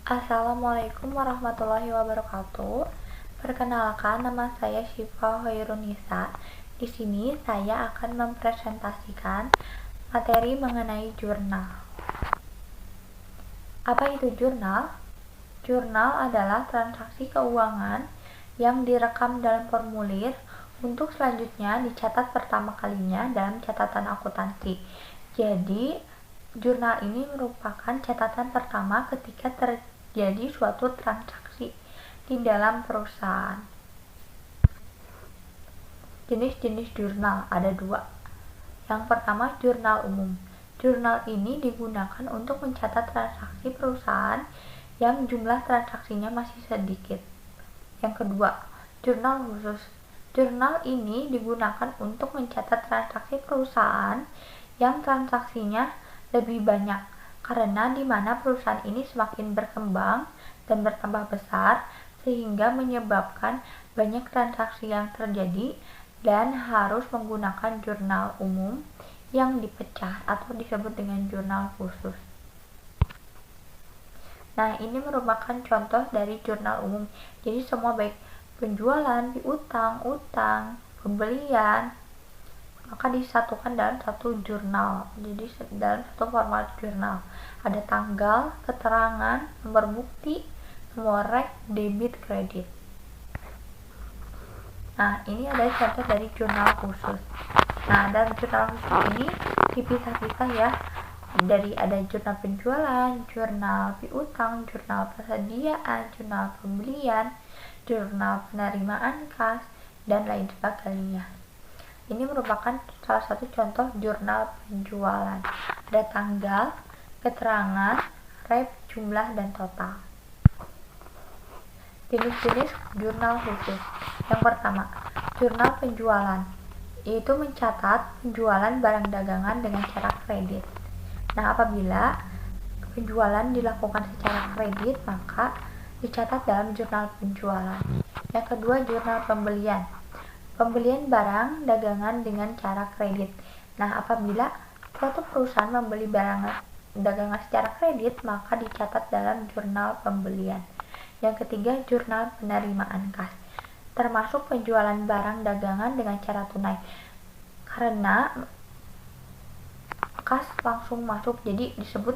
Assalamualaikum warahmatullahi wabarakatuh. Perkenalkan, nama saya Syifa Hoirunisa. Di sini saya akan mempresentasikan materi mengenai jurnal. Apa itu jurnal? Jurnal adalah transaksi keuangan yang direkam dalam formulir untuk selanjutnya dicatat pertama kalinya dalam catatan akuntansi. Jadi, jurnal ini merupakan catatan pertama ketika terjadi suatu transaksi di dalam perusahaan. Jenis-jenis jurnal ada dua. Yang pertama, jurnal umum. Jurnal ini digunakan untuk mencatat transaksi perusahaan yang jumlah transaksinya masih sedikit. Yang kedua, jurnal khusus. Jurnal ini digunakan untuk mencatat transaksi perusahaan yang transaksinya lebih banyak, karena di mana perusahaan ini semakin berkembang dan bertambah besar sehingga menyebabkan banyak transaksi yang terjadi dan harus menggunakan jurnal umum yang dipecah atau disebut dengan jurnal khusus. Nah, ini merupakan contoh dari jurnal umum. Jadi semua baik penjualan, piutang, utang, pembelian, maka disatukan dalam satu jurnal. Jadi dalam satu format jurnal ada tanggal, keterangan, nomor bukti, nomor rek, debit, kredit. Nah, ini adalah contoh dari jurnal khusus. Nah, dalam jurnal khusus ini dipisah-pisah ya. Dari ada jurnal penjualan, jurnal piutang, jurnal persediaan, jurnal pembelian, jurnal penerimaan kas, dan lain sebagainya. Ini merupakan salah satu contoh jurnal penjualan. Ada tanggal, keterangan, rep, jumlah, dan total. Jenis-jenis jurnal khusus. Yang pertama, jurnal penjualan, yaitu mencatat penjualan barang dagangan dengan cara kredit. Nah, apabila penjualan dilakukan secara kredit, maka dicatat dalam jurnal penjualan. Yang kedua, jurnal pembelian. Pembelian barang dagangan dengan cara kredit. Nah, apabila suatu perusahaan membeli barang dagangan secara kredit, maka dicatat dalam jurnal pembelian. Yang ketiga, jurnal penerimaan kas, termasuk penjualan barang dagangan dengan cara tunai, karena kas langsung masuk, jadi disebut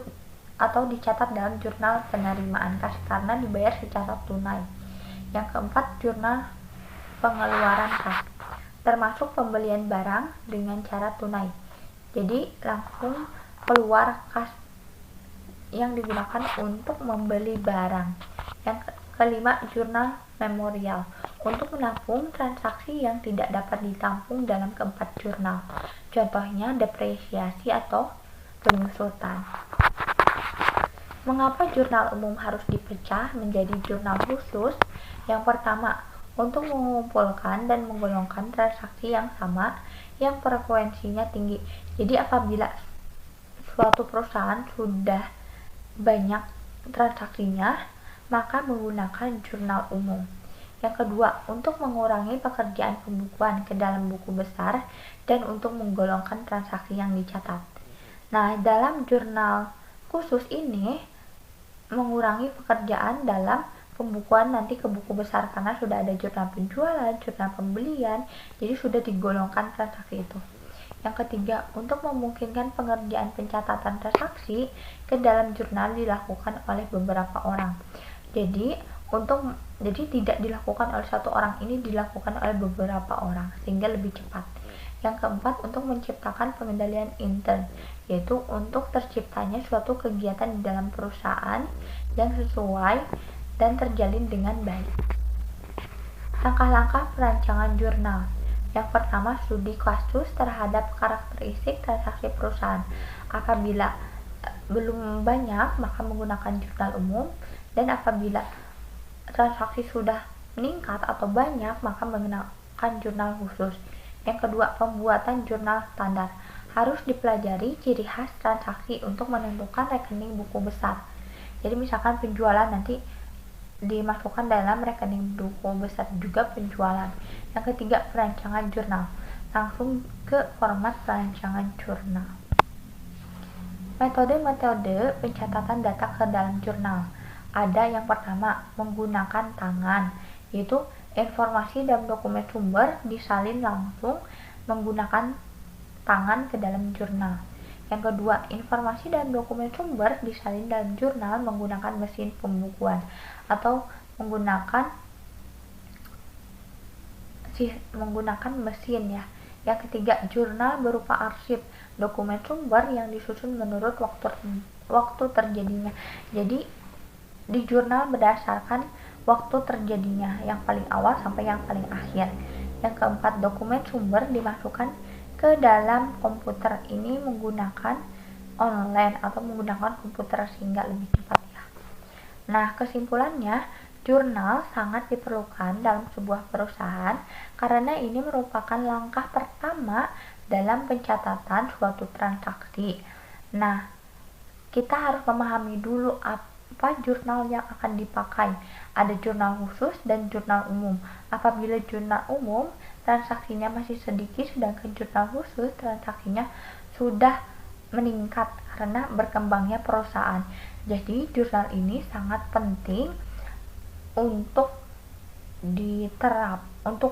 atau dicatat dalam jurnal penerimaan kas karena dibayar secara tunai. Yang keempat, jurnal pengeluaran kas, termasuk pembelian barang dengan cara tunai, jadi langsung keluar kas yang digunakan untuk membeli barang. Yang kelima, jurnal memorial, untuk menampung transaksi yang tidak dapat ditampung dalam keempat jurnal. Contohnya depresiasi atau penyusutan. Mengapa jurnal umum harus dipecah menjadi jurnal khusus? Yang pertama, untuk mengumpulkan dan menggolongkan transaksi yang sama yang frekuensinya tinggi. Jadi apabila suatu perusahaan sudah banyak transaksinya, maka menggunakan jurnal umum. Yang kedua, untuk mengurangi pekerjaan pembukuan ke dalam buku besar dan untuk menggolongkan transaksi yang dicatat. Nah, dalam jurnal khusus ini mengurangi pekerjaan dalam pembukuan nanti ke buku besar karena sudah ada jurnal penjualan, jurnal pembelian, jadi sudah digolongkan transaksi itu. Yang ketiga, untuk memungkinkan pengerjaan pencatatan transaksi ke dalam jurnal dilakukan oleh beberapa orang. Jadi tidak dilakukan oleh satu orang, ini dilakukan oleh beberapa orang sehingga lebih cepat. Yang keempat, untuk menciptakan pengendalian intern, yaitu untuk terciptanya suatu kegiatan di dalam perusahaan yang sesuai dan terjalin dengan baik. Langkah-langkah perancangan jurnal. Yang pertama, studi kasus terhadap karakteristik transaksi perusahaan. Apabila belum banyak, maka menggunakan jurnal umum, dan apabila transaksi sudah meningkat atau banyak, maka menggunakan jurnal khusus. Yang kedua, pembuatan jurnal standar. Harus dipelajari ciri khas transaksi untuk menentukan rekening buku besar. Jadi misalkan penjualan nanti dimasukkan dalam rekening buku besar juga penjualan. Yang ketiga, perancangan jurnal. Langsung ke format perancangan jurnal. Metode-metode pencatatan data ke dalam jurnal. Ada yang pertama, menggunakan tangan, yaitu informasi dalam dokumen sumber disalin langsung menggunakan tangan ke dalam jurnal. Yang kedua, informasi dalam dokumen sumber disalin dalam jurnal menggunakan mesin pembukuan atau menggunakan mesin ya. Yang ketiga, jurnal berupa arsip, dokumen sumber yang disusun menurut waktu terjadinya. Jadi di jurnal berdasarkan waktu terjadinya, yang paling awal sampai yang paling akhir. Yang keempat, dokumen sumber dimasukkan ke dalam komputer, ini menggunakan online atau menggunakan komputer sehingga lebih cepat ya. Nah, kesimpulannya, jurnal sangat diperlukan dalam sebuah perusahaan karena ini merupakan langkah pertama dalam pencatatan suatu transaksi. Nah, kita harus memahami dulu apa jurnal yang akan dipakai. Ada jurnal khusus dan jurnal umum. Apabila jurnal umum, transaksinya masih sedikit, sedangkan jurnal khusus transaksinya sudah meningkat karena berkembangnya perusahaan. Jadi jurnal ini sangat penting untuk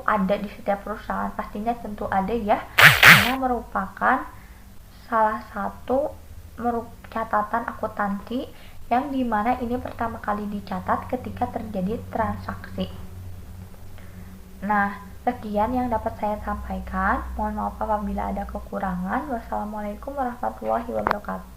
ada di setiap perusahaan. Pastinya tentu ada ya, karena merupakan salah satu catatan akuntansi yang dimana ini pertama kali dicatat ketika terjadi transaksi. Nah, sekian yang dapat saya sampaikan. Mohon maaf apabila ada kekurangan. Wassalamualaikum warahmatullahi wabarakatuh.